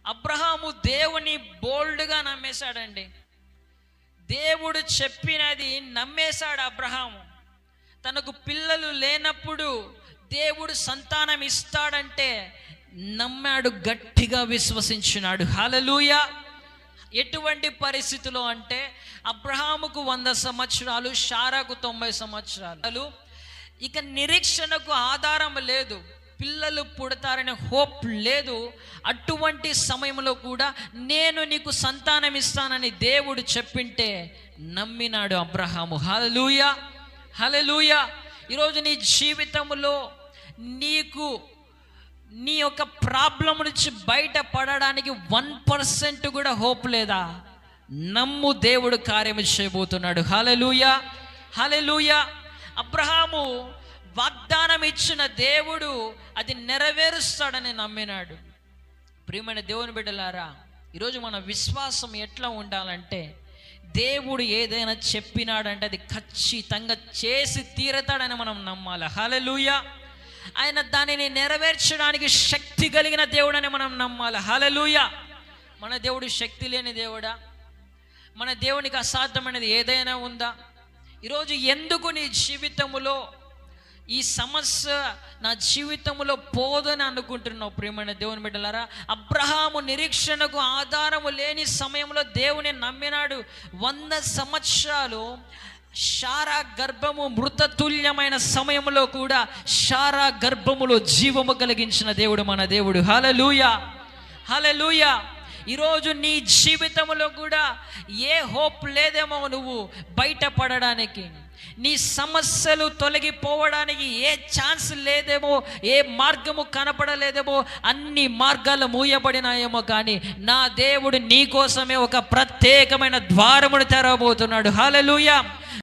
అబ్రహాము దేవుని బోల్డ్గా నమ్మేశాడండి. దేవుడు చెప్పినది నమ్మేశాడు అబ్రహాము. తనకు పిల్లలు లేనప్పుడు దేవుడు సంతానం ఇస్తాడంటే నమ్మాడు, గట్టిగా విశ్వసించినాడు. హల్లెలూయా. ఎటువంటి పరిస్థితిలో అంటే అబ్రహాముకు 100 సంవత్సరాలు, శారాకు 90 సంవత్సరాలు. ఇక నిరీక్షణకు ఆధారం లేదు, పిల్లలు పుడతారనే హోప్ లేదు. అటువంటి సమయంలో కూడా నేను నీకు సంతానం ఇస్తానని దేవుడు చెప్పింటే నమ్మినాడు అబ్రహాము. హల్లెలూయా, హల్లెలూయా. ఈరోజు నీ జీవితంలో నీకు నీ యొక్క ప్రాబ్లం నుంచి బయటపడడానికి 1% కూడా హోప్ లేదా? నమ్ము, దేవుడు కార్యము చేయబోతున్నాడు. హల్లెలూయా, హల్లెలూయా. అబ్రహాము వాగ్దానం ఇచ్చిన దేవుడు అది నెరవేరుస్తాడని నమ్మినాడు. ప్రియమైన దేవుని బిడ్డలారా, ఈరోజు మన విశ్వాసం ఎట్లా ఉండాలంటే దేవుడు ఏదైనా చెప్పినాడంటే అది ఖచ్చితంగా చేసి తీరతాడని మనం నమ్మాలి. హల్లెలూయా. ఆయన దానిని నెరవేర్చడానికి శక్తి కలిగిన దేవుడని మనం నమ్మాలి. హల్లెలూయా. మన దేవుడు శక్తి లేని దేవుడా? మన దేవునికి అసాధ్యమైనది ఏదైనా ఉందా? ఈరోజు ఎందుకు నీ జీవితంలో ఈ సమస్య నా జీవితంలో పోదని అనుకుంటున్నావు? ప్రియమైన దేవుని బిడ్డలారా, అబ్రహాము నిరీక్షణకు ఆధారము లేని సమయంలో దేవుని నమ్మినాడు. 100 సంవత్సరాలు శారా గర్భము మృతతుల్యమైన సమయంలో కూడా శారా గర్భములో జీవము కలిగించిన దేవుడు మన దేవుడు. హల్లెలూయా, హల్లెలూయా. ఈరోజు నీ జీవితంలో కూడా ఏ హోప్ లేదేమో నువ్వు బయటపడడానికి, నీ సమస్యలు తొలగిపోవడానికి ఏ ఛాన్స్ లేదేమో, ఏ మార్గము కనపడలేదేమో, అన్ని మార్గాలు మూయబడినాయేమో, కానీ నా దేవుడు నీ కోసమే ఒక ప్రత్యేకమైన ద్వారమును తెరవబోతున్నాడు. హల్లెలూయా.